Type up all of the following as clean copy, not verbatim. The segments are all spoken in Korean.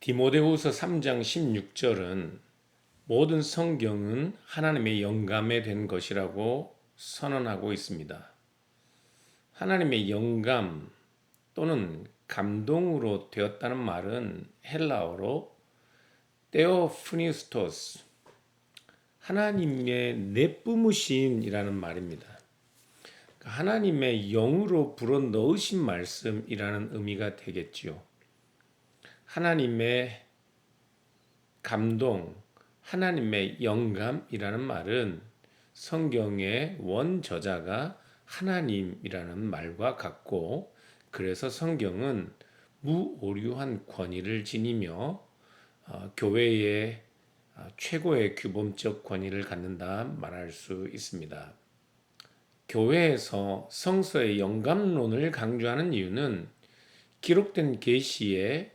디모데후서 3장 16절은 모든 성경은 하나님의 영감에 된 것이라고 선언하고 있습니다. 하나님의 영감 또는 감동으로 되었다는 말은 헬라어로 테오프니스토스, 하나님의 내뿜으심이라는 말입니다. 하나님의 영으로 불어넣으신 말씀이라는 의미가 되겠지요. 하나님의 감동, 하나님의 영감이라는 말은 성경의 원저자가 하나님이라는 말과 같고, 그래서 성경은 무오류한 권위를 지니며 교회의 최고의 규범적 권위를 갖는다 말할 수 있습니다. 교회에서 성서의 영감론을 강조하는 이유는 기록된 계시의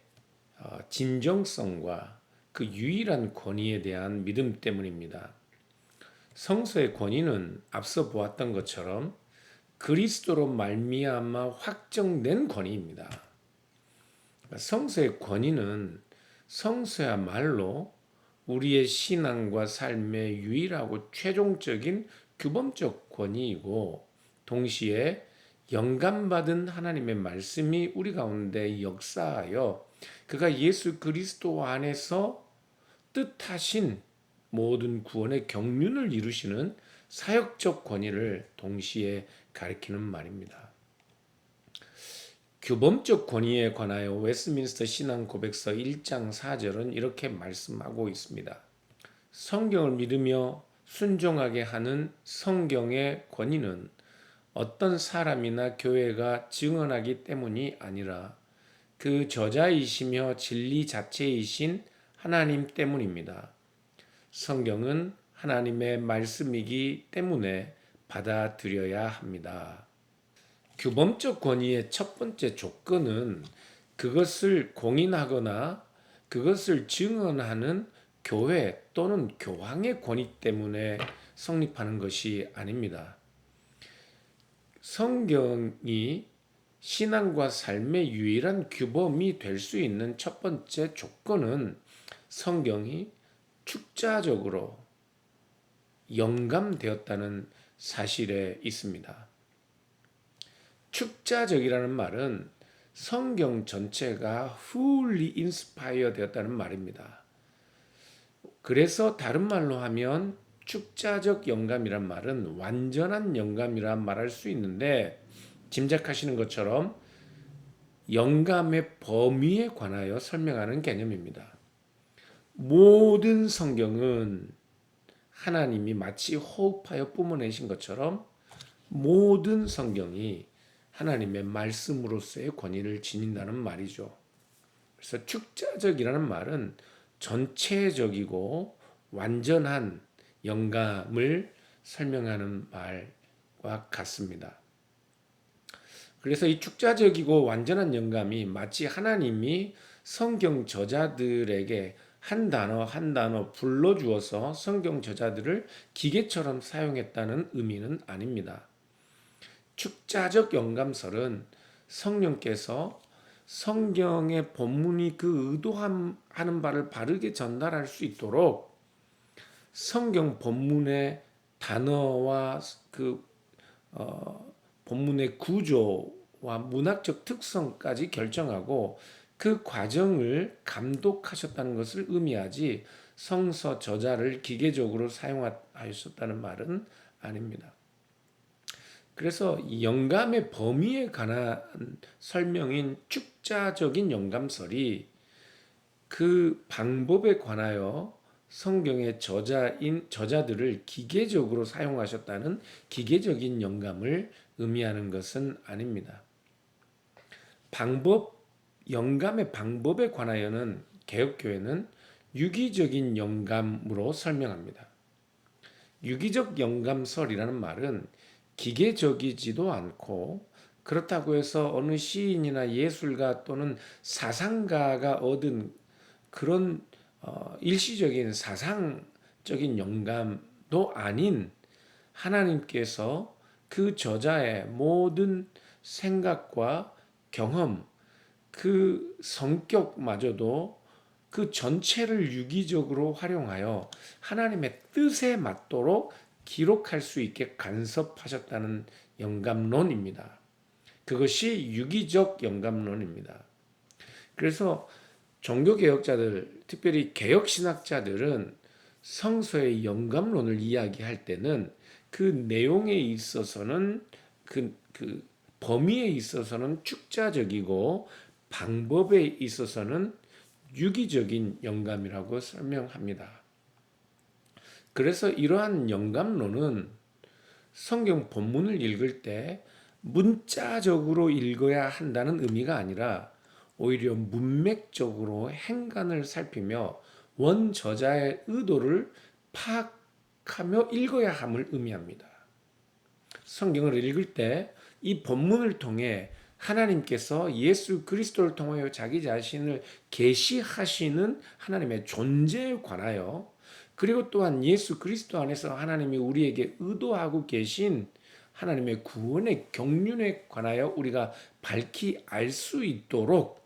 진정성과 그 유일한 권위에 대한 믿음 때문입니다. 성서의 권위는 앞서 보았던 것처럼 그리스도로 말미암아 확정된 권위입니다. 성서의 권위는 성서야말로 우리의 신앙과 삶의 유일하고 최종적인 규범적 권위이고, 동시에 영감받은 하나님의 말씀이 우리 가운데 역사하여 그가 예수 그리스도 안에서 뜻하신 모든 구원의 경륜을 이루시는 사역적 권위를 동시에 가리키는 말입니다. 규범적 권위에 관하여 웨스민스터 신앙 고백서 1장 4절은 이렇게 말씀하고 있습니다. 성경을 믿으며 순종하게 하는 성경의 권위는 어떤 사람이나 교회가 증언하기 때문이 아니라 그 저자이시며 진리 자체이신 하나님 때문입니다. 성경은 하나님의 말씀이기 때문에 받아들여야 합니다. 규범적 권위의 첫 번째 조건은 그것을 공인하거나 그것을 증언하는 교회 또는 교황의 권위 때문에 성립하는 것이 아닙니다. 성경이 신앙과 삶의 유일한 규범이 될 수 있는 첫 번째 조건은 성경이 축자적으로 영감되었다는 사실에 있습니다. 축자적이라는 말은 성경 전체가 fully inspire 되었다는 말입니다. 그래서 다른 말로 하면 축자적 영감이란 말은 완전한 영감이라 말할 수 있는데, 짐작하시는 것처럼 영감의 범위에 관하여 설명하는 개념입니다. 모든 성경은 하나님이 마치 호흡하여 뿜어내신 것처럼 모든 성경이 하나님의 말씀으로서의 권위를 지닌다는 말이죠. 그래서 축자적이라는 말은 전체적이고 완전한 영감을 설명하는 말과 같습니다. 그래서 이 축자적이고 완전한 영감이 마치 하나님이 성경 저자들에게 한 단어 한 단어 불러주어서 성경 저자들을 기계처럼 사용했다는 의미는 아닙니다. 축자적 영감설은 성령께서 성경의 본문이 그 의도하는 바를 바르게 전달할 수 있도록 성경 본문의 단어와 그 본문의 구조와 문학적 특성까지 결정하고 그 과정을 감독하셨다는 것을 의미하지 성서 저자를 기계적으로 사용하셨다는 말은 아닙니다. 그래서 영감의 범위에 관한 설명인 축자적인 영감설이 그 방법에 관하여 성경의 저자들을 기계적으로 사용하셨다는 기계적인 영감을 의미하는 것은 아닙니다. 영감의 방법에 관하여는 개혁교회는 유기적인 영감으로 설명합니다. 유기적 영감설이라는 말은 기계적이지도 않고, 그렇다고 해서 어느 시인이나 예술가 또는 사상가가 얻은 그런 일시적인 사상적인 영감도 아닌, 하나님께서 그 저자의 모든 생각과 경험, 그 성격마저도 그 전체를 유기적으로 활용하여 하나님의 뜻에 맞도록 기록할 수 있게 간섭하셨다는 영감론입니다. 그것이 유기적 영감론입니다. 그래서 종교개혁자들, 특별히 개혁신학자들은 성서의 영감론을 이야기할 때는 그 내용에 있어서는 그 범위에 있어서는 축자적이고 방법에 있어서는 유기적인 영감이라고 설명합니다. 그래서 이러한 영감론은 성경 본문을 읽을 때 문자적으로 읽어야 한다는 의미가 아니라 오히려 문맥적으로 행간을 살피며 원저자의 의도를 파악하며 읽어야 함을 의미합니다. 성경을 읽을 때 이 본문을 통해 하나님께서 예수 그리스도를 통하여 자기 자신을 계시하시는 하나님의 존재에 관하여, 그리고 또한 예수 그리스도 안에서 하나님이 우리에게 의도하고 계신 하나님의 구원의 경륜에 관하여 우리가 밝히 알 수 있도록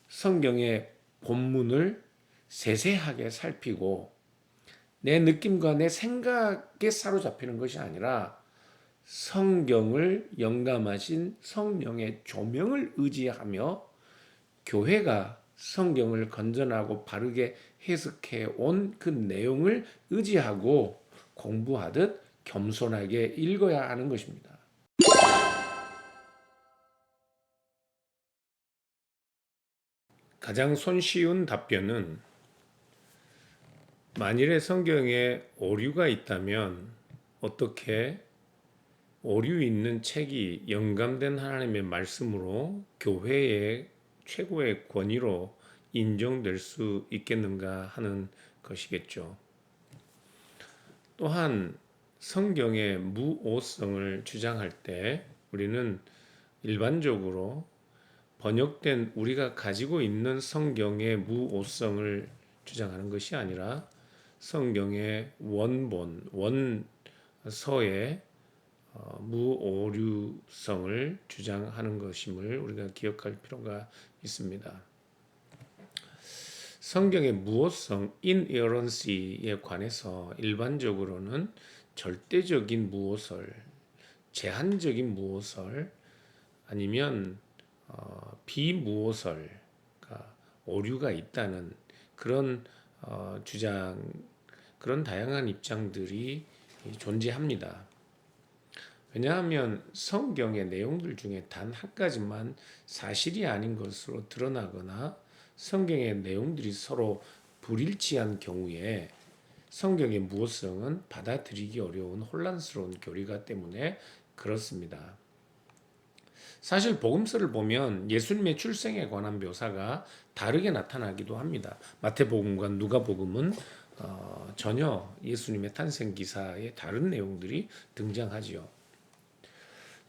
성경의 본문을 세세하게 살피고 내 느낌과 내 생각에 사로잡히는 것이 아니라 성경을 영감하신 성령의 조명을 의지하며 교회가 성경을 건전하고 바르게 해석해 온 그 내용을 의지하고 공부하듯 겸손하게 읽어야 하는 것입니다. 가장 손쉬운 답변은 만일에 성경에 오류가 있다면 어떻게 오류 있는 책이 영감된 하나님의 말씀으로 교회의 최고의 권위로 인정될 수 있겠는가 하는 것이겠죠. 또한 성경의 무오성을 주장할 때 우리는 일반적으로 번역된 우리가 가지고 있는 성경의 무오성을 주장하는 것이 아니라 성경의 원본, 원서의 무오류성을 주장하는 것임을 우리가 기억할 필요가 있습니다. 성경의 무오성, inerrancy에 관해서 일반적으로는 절대적인 무오설, 제한적인 무오설, 아니면 비무오설가 오류가 있다는 그런 주장, 그런 다양한 입장들이 존재합니다. 왜냐하면 성경의 내용들 중에 단 한 가지만 사실이 아닌 것으로 드러나거나 성경의 내용들이 서로 불일치한 경우에 성경의 무오성은 받아들이기 어려운 혼란스러운 교리가 때문에 그렇습니다. 사실 복음서를 보면 예수님의 출생에 관한 묘사가 다르게 나타나기도 합니다. 마태복음과 누가복음은 전혀 예수님의 탄생 기사에 다른 내용들이 등장하지요.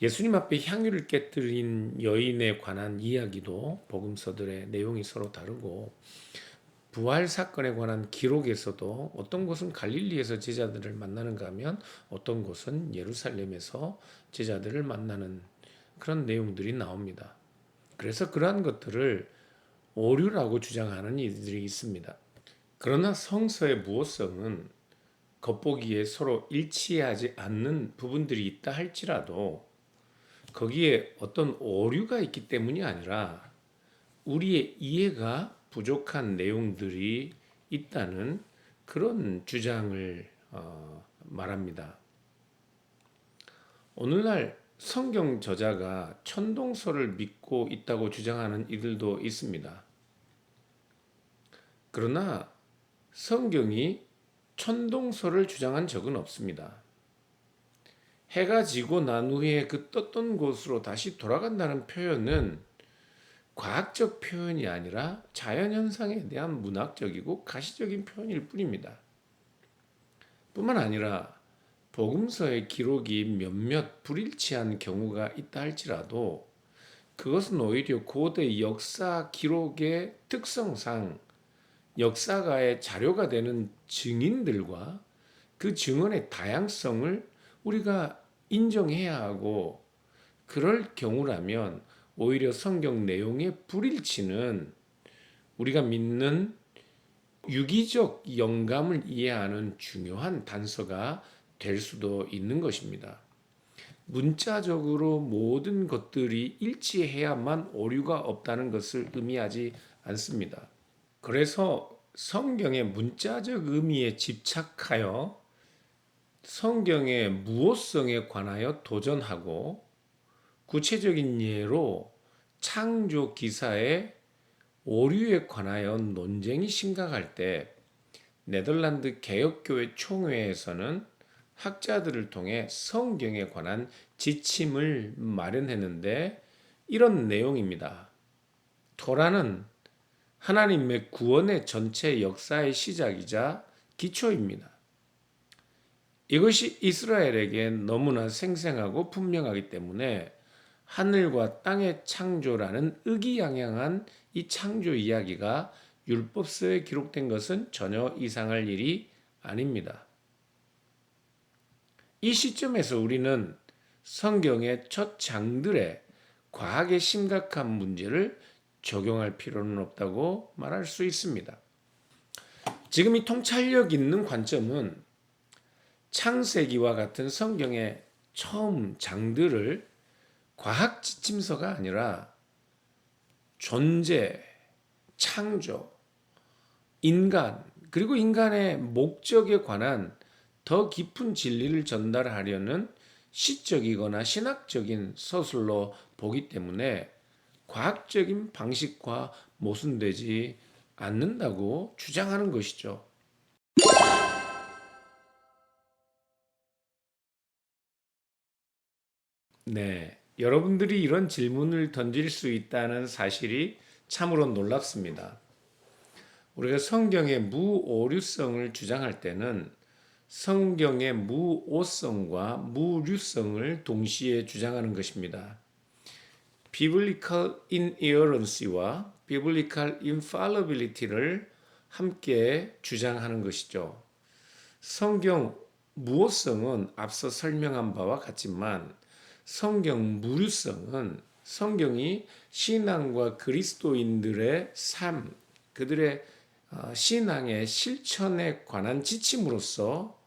예수님 앞에 향유를 깨뜨린 여인에 관한 이야기도 복음서들의 내용이 서로 다르고, 부활 사건에 관한 기록에서도 어떤 곳은 갈릴리에서 제자들을 만나는가 하면 어떤 곳은 예루살렘에서 제자들을 만나는 그런 내용들이 나옵니다. 그래서 그러한 것들을 오류라고 주장하는 이들이 있습니다. 그러나 성서의 무오성은 겉보기에 서로 일치하지 않는 부분들이 있다 할지라도 거기에 어떤 오류가 있기 때문이 아니라 우리의 이해가 부족한 내용들이 있다는 그런 주장을 말합니다. 오늘날 성경 저자가 천동설을 믿고 있다고 주장하는 이들도 있습니다. 그러나 성경이 천동설을 주장한 적은 없습니다. 해가 지고 난 후에 그 떴던 곳으로 다시 돌아간다는 표현은 과학적 표현이 아니라 자연현상에 대한 문학적이고 가시적인 표현일 뿐입니다. 뿐만 아니라 복음서의 기록이 몇몇 불일치한 경우가 있다 할지라도 그것은 오히려 고대 역사 기록의 특성상 역사가의 자료가 되는 증인들과 그 증언의 다양성을 우리가 인정해야 하고, 그럴 경우라면 오히려 성경 내용의 불일치는 우리가 믿는 유기적 영감을 이해하는 중요한 단서가 될 수도 있는 것입니다. 문자적으로 모든 것들이 일치해야만 오류가 없다는 것을 의미하지 않습니다. 그래서 성경의 문자적 의미에 집착하여 성경의 무호성에 관하여 도전하고 구체적인 예로 창조 기사의 오류에 관하여 논쟁이 심각할 때 네덜란드 개혁교회 총회에서는 학자들을 통해 성경에 관한 지침을 마련했는데 이런 내용입니다. 토라는 하나님의 구원의 전체 역사의 시작이자 기초입니다. 이것이 이스라엘에게 너무나 생생하고 분명하기 때문에 하늘과 땅의 창조라는 의기양양한 이 창조 이야기가 율법서에 기록된 것은 전혀 이상할 일이 아닙니다. 이 시점에서 우리는 성경의 첫 장들의 과학의 심각한 문제를 적용할 필요는 없다고 말할 수 있습니다. 지금 이 통찰력 있는 관점은 창세기와 같은 성경의 처음 장들을 과학 지침서가 아니라 존재, 창조, 인간, 그리고 인간의 목적에 관한 더 깊은 진리를 전달하려는 시적이거나 신학적인 서술로 보기 때문에 과학적인 방식과 모순되지 않는다고 주장하는 것이죠. 네, 여러분들이 이런 질문을 던질 수 있다는 사실이 참으로 놀랍습니다. 우리가 성경의 무오류성을 주장할 때는 성경의 무오성과 무류성을 동시에 주장하는 것입니다. Biblical inerrancy와 Biblical infallibility를 함께 주장하는 것이죠. 성경 무오성은 앞서 설명한 바와 같지만 성경 무류성은 성경이 신앙과 그리스도인들의 삶, 그들의 신앙의 실천에 관한 지침으로서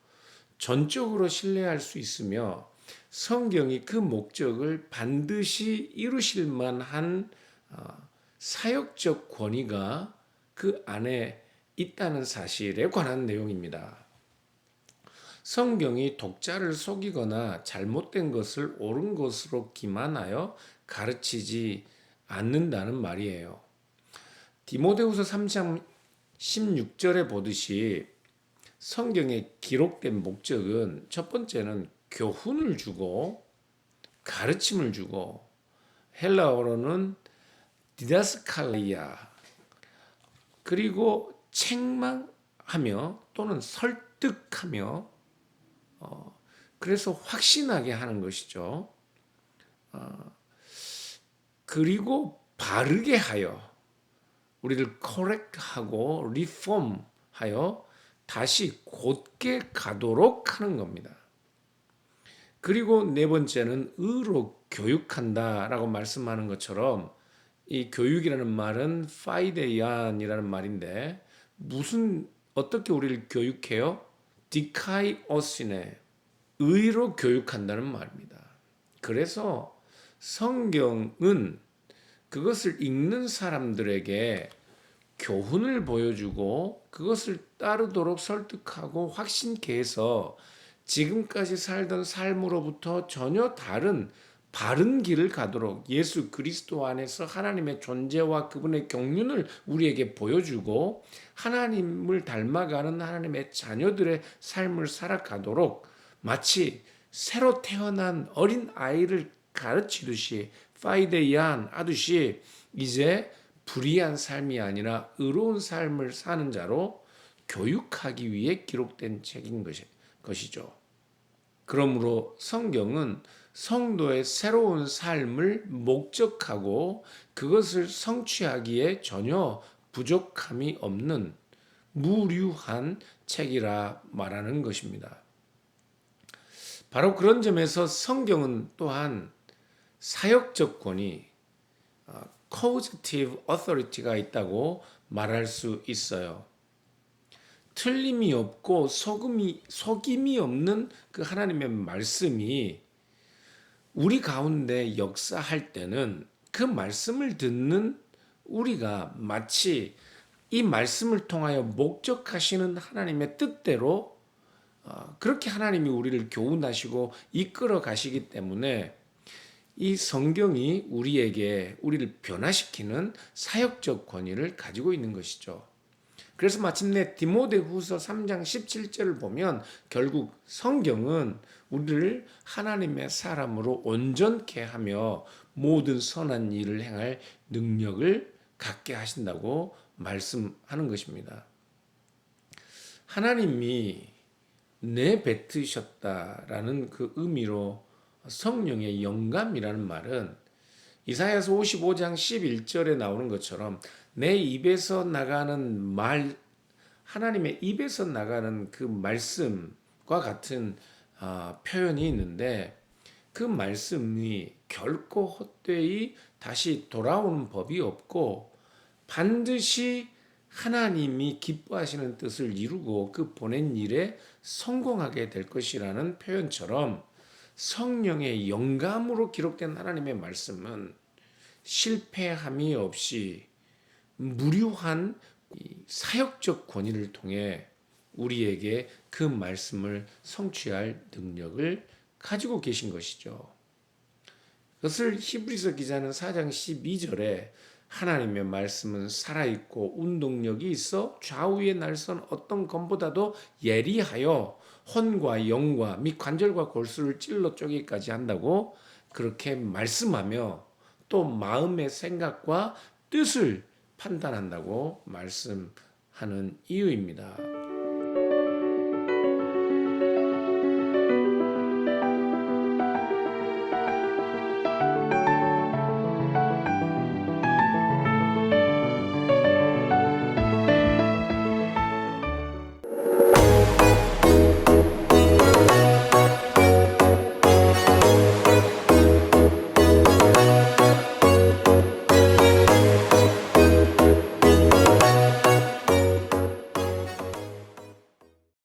전적으로 신뢰할 수 있으며 성경이 그 목적을 반드시 이루실 만한 사역적 권위가 그 안에 있다는 사실에 관한 내용입니다. 성경이 독자를 속이거나 잘못된 것을 옳은 것으로 기만하여 가르치지 않는다는 말이에요. 디모데후서 3장 16절에 보듯이 성경에 기록된 목적은 첫 번째는 교훈을 주고 가르침을 주고 헬라어로는 디다스칼리아 그리고 책망하며 또는 설득하며 그래서 확신하게 하는 것이죠. 그리고 바르게 하여 우리를 correct하고 reform하여 다시 곧게 가도록 하는 겁니다. 그리고 네 번째는 의로 교육한다라고 말씀하는 것처럼 이 교육이라는 말은 파이데이안이라는 말인데 어떻게 우리를 교육해요? 디카이오시네 의로 교육한다는 말입니다. 그래서 성경은 그것을 읽는 사람들에게 교훈을 보여주고 그것을 따르도록 설득하고 확신케 해서 지금까지 살던 삶으로부터 전혀 다른 바른 길을 가도록 예수 그리스도 안에서 하나님의 존재와 그분의 경륜을 우리에게 보여주고 하나님을 닮아가는 하나님의 자녀들의 삶을 살아가도록 마치 새로 태어난 어린 아이를 가르치듯이 파이데이안 하듯이 이제 불의한 삶이 아니라 의로운 삶을 사는 자로 교육하기 위해 기록된 책인 것이죠. 그러므로 성경은 성도의 새로운 삶을 목적하고 그것을 성취하기에 전혀 부족함이 없는 무류한 책이라 말하는 것입니다. 바로 그런 점에서 성경은 또한 사역적 권위, causative authority가 있다고 말할 수 있어요. 틀림이 없고 속임이 없는 그 하나님의 말씀이 우리 가운데 역사할 때는 그 말씀을 듣는 우리가 마치 이 말씀을 통하여 목적하시는 하나님의 뜻대로 그렇게 하나님이 우리를 교훈하시고 이끌어 가시기 때문에 이 성경이 우리를 변화시키는 사역적 권위를 가지고 있는 것이죠. 그래서 마침내 디모데후서 3장 17절을 보면 결국 성경은 우리를 하나님의 사람으로 온전케 하며 모든 선한 일을 행할 능력을 갖게 하신다고 말씀하는 것입니다. 하나님이 내뱉으셨다라는 그 의미로 성령의 영감이라는 말은 이사야서 55장 11절에 나오는 것처럼 내 입에서 나가는 말, 하나님의 입에서 나가는 그 말씀과 같은 표현이 있는데 그 말씀이 결코 헛되이 다시 돌아오는 법이 없고 반드시 하나님이 기뻐하시는 뜻을 이루고 그 보낸 일에 성공하게 될 것이라는 표현처럼 성령의 영감으로 기록된 하나님의 말씀은 실패함이 없이 무료한 사역적 권위를 통해 우리에게 그 말씀을 성취할 능력을 가지고 계신 것이죠. 그것을 히브리서 기자는 4장 12절에 하나님의 말씀은 살아있고 운동력이 있어 좌우에 날선 어떤 검보다도 예리하여 혼과 영과 및 관절과 골수를 찔러 쪼개기까지 한다고 그렇게 말씀하며 또 마음의 생각과 뜻을 판단한다고 말씀하는 이유입니다.